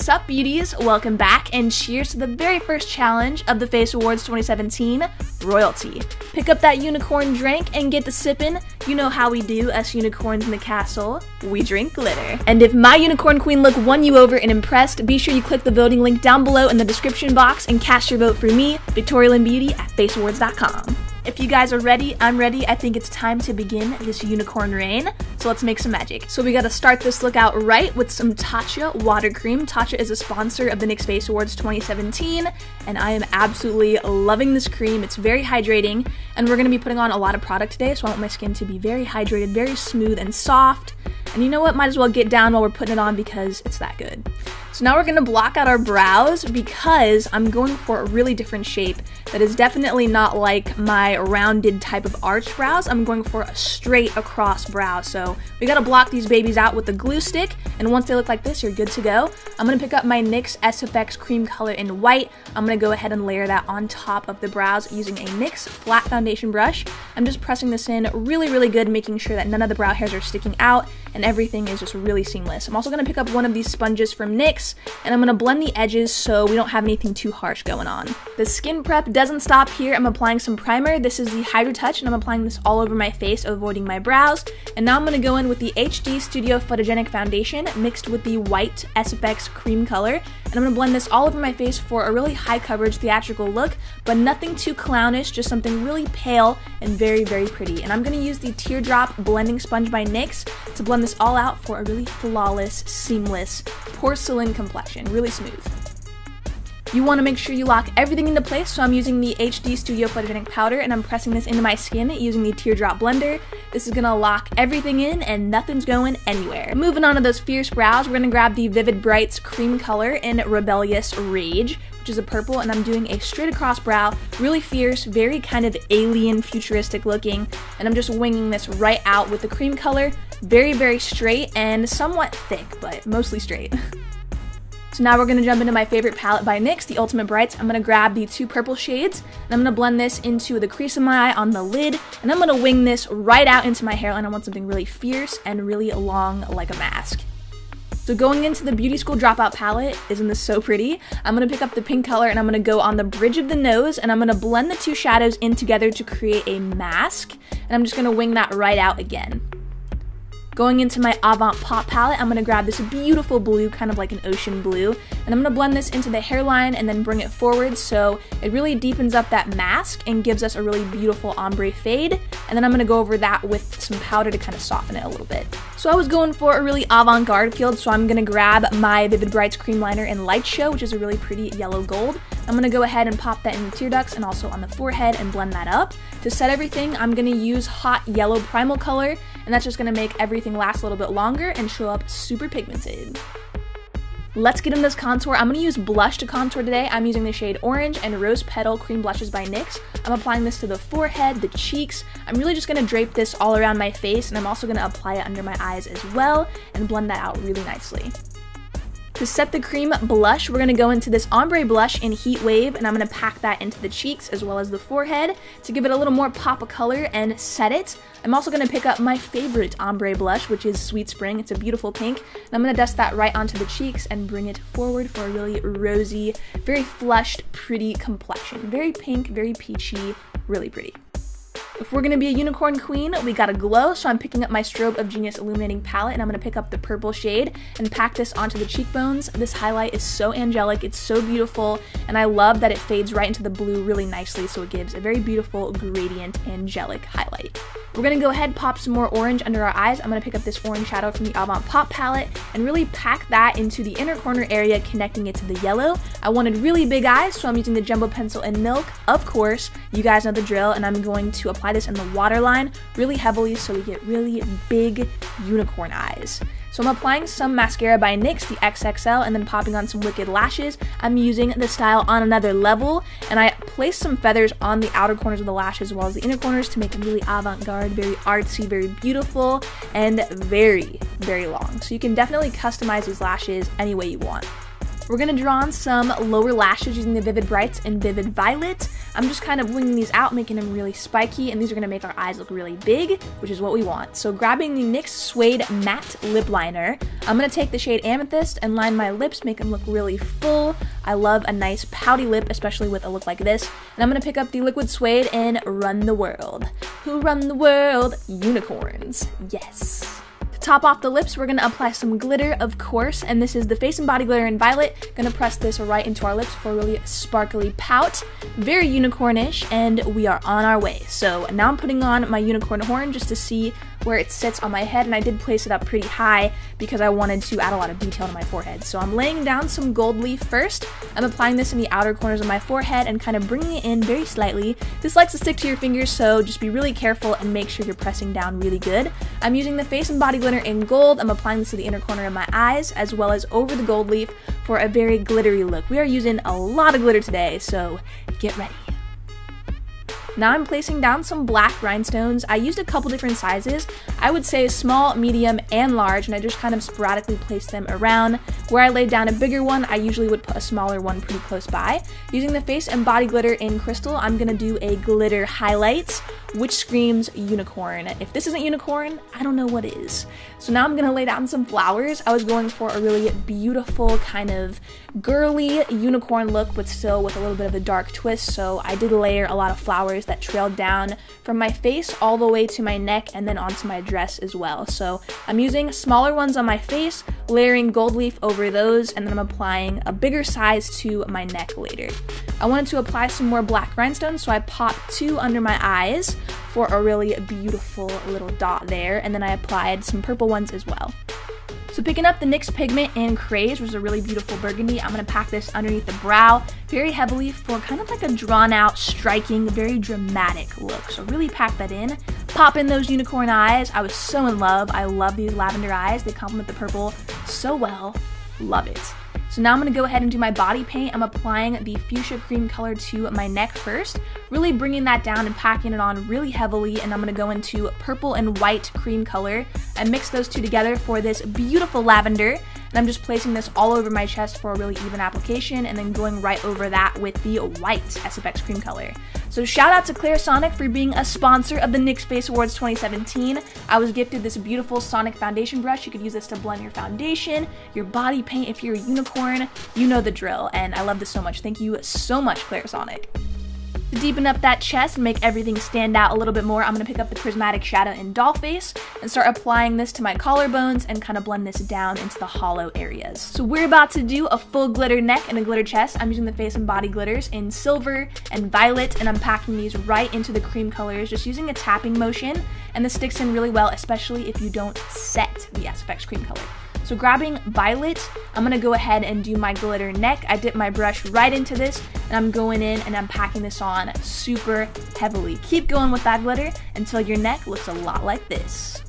What's up, beauties? Welcome back, and cheers to the very first challenge of the Face Awards 2017, Royalty. Pick up that unicorn drink and get to sippin'. You know how we do, us unicorns in the castle. We drink glitter. And if my unicorn queen look won you over and impressed, be sure you click the voting link down below in the description box and cast your vote for me, Victoria Lynn Beauty at faceawards.com. If you guys are ready, I'm ready. I think it's time to begin this unicorn reign. So let's make some magic. So we gotta start this look out right with some Tatcha water cream. Tatcha is a sponsor of the NYX Face Awards 2017, and I am absolutely loving this cream. It's very hydrating, and we're gonna be putting on a lot of product today, so I want my skin to be very hydrated, very smooth and soft. And you know what? Might as well get down while we're putting it on because it's that good. So now we're gonna block out our brows because I'm going for a really different shape that is definitely not like my rounded type of arched brows. I'm going for a straight across brow. So we gotta block these babies out with the glue stick, and once they look like this, you're good to go. I'm gonna pick up my NYX SFX cream color in white. I'm gonna go ahead and layer that on top of the brows using a NYX flat foundation brush. I'm just pressing this in really good, making sure that none of the brow hairs are sticking out and everything is just really seamless. I'm also gonna pick up one of these sponges from NYX, and I'm gonna blend the edges so we don't have anything too harsh going on. The skin prep doesn't stop here. I'm applying some primer. This is the Hydro Touch, and I'm applying this all over my face, avoiding my brows. And now I'm gonna go in with the HD Studio Photogenic Foundation mixed with the white SFX cream color, and I'm gonna blend this all over my face for a really high coverage theatrical look, but nothing too clownish, just something really pale and very pretty. And I'm gonna use the Teardrop Blending Sponge by NYX to blend this all out for a really flawless, seamless, porcelain complexion, really smooth. You want to make sure you lock everything into place, so I'm using the HD Studio Photogenic Powder and I'm pressing this into my skin using the Teardrop Blender. This is going to lock everything in and nothing's going anywhere. Moving on to those fierce brows, we're going to grab the Vivid Brights cream color in Rebellious Rage, which is a purple, and I'm doing a straight across brow, really fierce, very kind of alien futuristic looking, and I'm just winging this right out with the cream color, very straight and somewhat thick, but mostly straight. So now we're going to jump into my favorite palette by NYX, the Ultimate Brights. I'm going to grab the two purple shades, and I'm going to blend this into the crease of my eye on the lid, and I'm going to wing this right out into my hairline. I want something really fierce and really long like a mask. So going into the Beauty School Dropout palette, isn't this so pretty? I'm going to pick up the pink color and I'm going to go on the bridge of the nose, and I'm going to blend the two shadows in together to create a mask, and I'm just going to wing that right out again. Going into my Avant Pop palette, I'm going to grab this beautiful blue, kind of like an ocean blue, and I'm going to blend this into the hairline and then bring it forward so it really deepens up that mask and gives us a really beautiful ombre fade, and then I'm going to go over that with some powder to kind of soften it a little bit. So I was going for a really avant-garde feel, so I'm going to grab my Vivid Brights cream liner in Light Show, which is a really pretty yellow gold. I'm going to go ahead and pop that in the tear ducts and also on the forehead and blend that up. To set everything, I'm going to use Hot Yellow Primal color, and that's just going to make everything last a little bit longer and show up super pigmented. Let's get in this contour. I'm going to use blush to contour today. I'm using the shade Orange and Rose Petal Cream Blushes by NYX. I'm applying this to the forehead, the cheeks. I'm really just going to drape this all around my face, and I'm also going to apply it under my eyes as well and blend that out really nicely. To set the cream blush, we're going to go into this ombre blush in Heat Wave, and I'm going to pack that into the cheeks as well as the forehead to give it a little more pop of color and set it. I'm also going to pick up my favorite ombre blush, which is Sweet Spring. It's a beautiful pink, and I'm going to dust that right onto the cheeks and bring it forward for a really rosy, very flushed, pretty complexion. Very pink, very peachy, really pretty. If we're going to be a unicorn queen, we gotta glow, so I'm picking up my Strobe of Genius Illuminating Palette, and I'm going to pick up the purple shade and pack this onto the cheekbones. This highlight is so angelic, it's so beautiful, and I love that it fades right into the blue really nicely, so it gives a very beautiful gradient angelic highlight. We're going to go ahead and pop some more orange under our eyes. I'm going to pick up this orange shadow from the Avant Pop palette and really pack that into the inner corner area, connecting it to the yellow. I wanted really big eyes, so I'm using the Jumbo Pencil in Milk. Of course, you guys know the drill, and I'm going to apply this in the waterline really heavily so we get really big unicorn eyes. So I'm applying some mascara by NYX, the XXL, and then popping on some Wicked lashes. I'm using the style On Another Level, and I placed some feathers on the outer corners of the lashes as well as the inner corners to make them really avant-garde, very artsy, very beautiful, and very long. So you can definitely customize these lashes any way you want. We're gonna draw on some lower lashes using the Vivid Brights and Vivid Violet. I'm just kind of winging these out, making them really spiky, and these are gonna make our eyes look really big, which is what we want. So grabbing the NYX Suede Matte Lip Liner, I'm gonna take the shade Amethyst and line my lips, make them look really full. I love a nice pouty lip, especially with a look like this. And I'm gonna pick up the Liquid Suede and Run the World. Who run the world? Unicorns. Yes. To top off the lips, we're gonna apply some glitter, of course, and this is the Face and Body Glitter in Violet. Gonna press this right into our lips for a really sparkly pout. Very unicornish, and we are on our way. So now I'm putting on my unicorn horn just to see where it sits on my head, and I did place it up pretty high because I wanted to add a lot of detail to my forehead. So I'm laying down some gold leaf first. I'm applying this in the outer corners of my forehead and kind of bringing it in very slightly. This likes to stick to your fingers, so just be really careful and make sure you're pressing down really good. I'm using the Face and Body Glitter in gold. I'm applying this to the inner corner of my eyes as well as over the gold leaf for a very glittery look. We are using a lot of glitter today, so get ready. Now I'm placing down some black rhinestones. I used a couple different sizes. I would say small, medium, and large, and I just kind of sporadically placed them around. Where I laid down a bigger one, I usually would put a smaller one pretty close by. Using the Face and Body Glitter in Crystal, I'm gonna do a glitter highlight, which screams unicorn. If this isn't unicorn, I don't know what is. So now I'm gonna lay down some flowers. I was going for a really beautiful kind of girly unicorn look, but still with a little bit of a dark twist. So I did layer a lot of flowers that trailed down from my face all the way to my neck and then onto my dress as well. So I'm using smaller ones on my face, layering gold leaf over those, and then I'm applying a bigger size to my neck later. I wanted to apply some more black rhinestones, so I popped 2 under my eyes for a really beautiful little dot there, and then I applied some purple ones as well. So picking up the NYX Pigment in Craze, which is a really beautiful burgundy, I'm going to pack this underneath the brow very heavily for kind of like a drawn out, striking, very dramatic look. So really pack that in. Pop in those unicorn eyes. I was so in love. I love these lavender eyes. They complement the purple so well. Love it. So now I'm going to go ahead and do my body paint. I'm applying the fuchsia cream color to my neck first, really bringing that down and packing it on really heavily, and I'm going to go into purple and white cream color and mix those two together for this beautiful lavender. And I'm just placing this all over my chest for a really even application, and then going right over that with the white SFX cream color. So shout out to Clairsonic for being a sponsor of the NYX Face Awards 2017. I was gifted this beautiful Sonic foundation brush. You could use this to blend your foundation, your body paint. If you're a unicorn, you know the drill, and I love this so much. Thank you so much, Clairsonic. To deepen up that chest and make everything stand out a little bit more, I'm going to pick up the Prismatic Shadow in Dollface and start applying this to my collarbones and kind of blend this down into the hollow areas. So we're about to do a full glitter neck and a glitter chest. I'm using the Face and Body glitters in Silver and Violet, and I'm packing these right into the cream colors, just using a tapping motion, and this sticks in really well, especially if you don't set the SFX cream color. So grabbing Violet, I'm going to go ahead and do my glitter neck. I dip my brush right into this, and I'm going in and I'm packing this on super heavily. Keep going with that glitter until your neck looks a lot like this.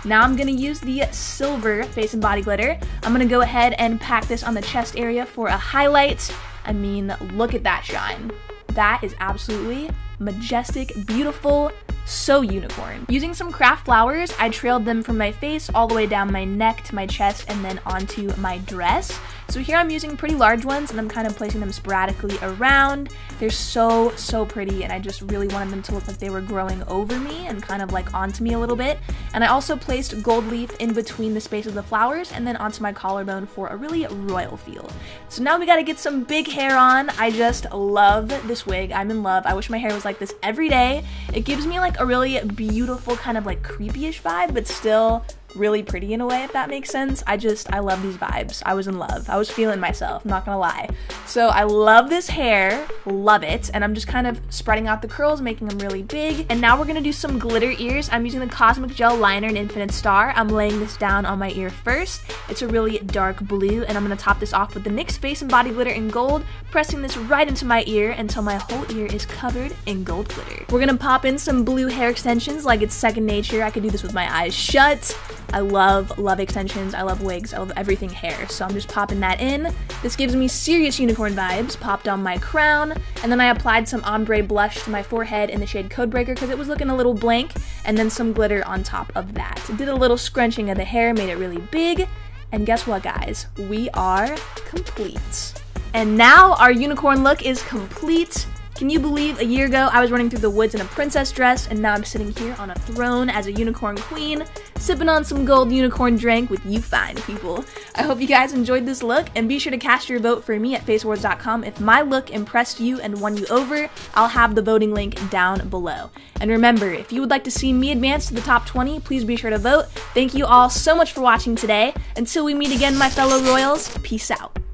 Now I'm going to use the Silver Face and Body glitter. I'm going to go ahead and pack this on the chest area for a highlight. I mean, look at that shine. That is absolutely majestic, beautiful, so unicorn. Using some craft flowers, I trailed them from my face all the way down my neck to my chest and then onto my dress. So here I'm using pretty large ones, and I'm kind of placing them sporadically around. They're so pretty, and I just really wanted them to look like they were growing over me and kind of like onto me a little bit. And I also placed gold leaf in between the space of the flowers and then onto my collarbone for a really royal feel. So now we gotta get some big hair on. I just love this wig. I'm in love. I wish my hair was like this every day. It gives me like a really beautiful kind of like creepy-ish vibe, but still really pretty in a way, if that makes sense. I love these vibes. I was in love. I was feeling myself, not gonna lie. So I love this hair, love it, and I'm just kind of spreading out the curls, making them really big. And now we're gonna do some glitter ears. I'm using the Cosmic Gel Liner in Infinite Star. I'm laying this down on my ear first. It's a really dark blue, and I'm gonna top this off with the NYX Face and Body glitter in gold, pressing this right into my ear until my whole ear is covered in gold glitter. We're gonna pop in some blue hair extensions like it's second nature. I could do this with my eyes shut. I love extensions, I love wigs, I love everything hair, so I'm just popping that in. This gives me serious unicorn vibes. Popped on my crown, and then I applied some ombre blush to my forehead in the shade Codebreaker because it was looking a little blank, and then some glitter on top of that. Did a little scrunching of the hair, made it really big, And guess what, guys? We are complete. And now our unicorn look is complete. Can you believe a year ago I was running through the woods in a princess dress, and now I'm sitting here on a throne as a unicorn queen, sipping on some gold unicorn drink with you fine people. I hope you guys enjoyed this look, and be sure to cast your vote for me at faceawards.com. If my look impressed you and won you over, I'll have the voting link down below. And remember, if you would like to see me advance to the top 20, please be sure to vote. Thank you all so much for watching today. Until we meet again, my fellow royals, peace out.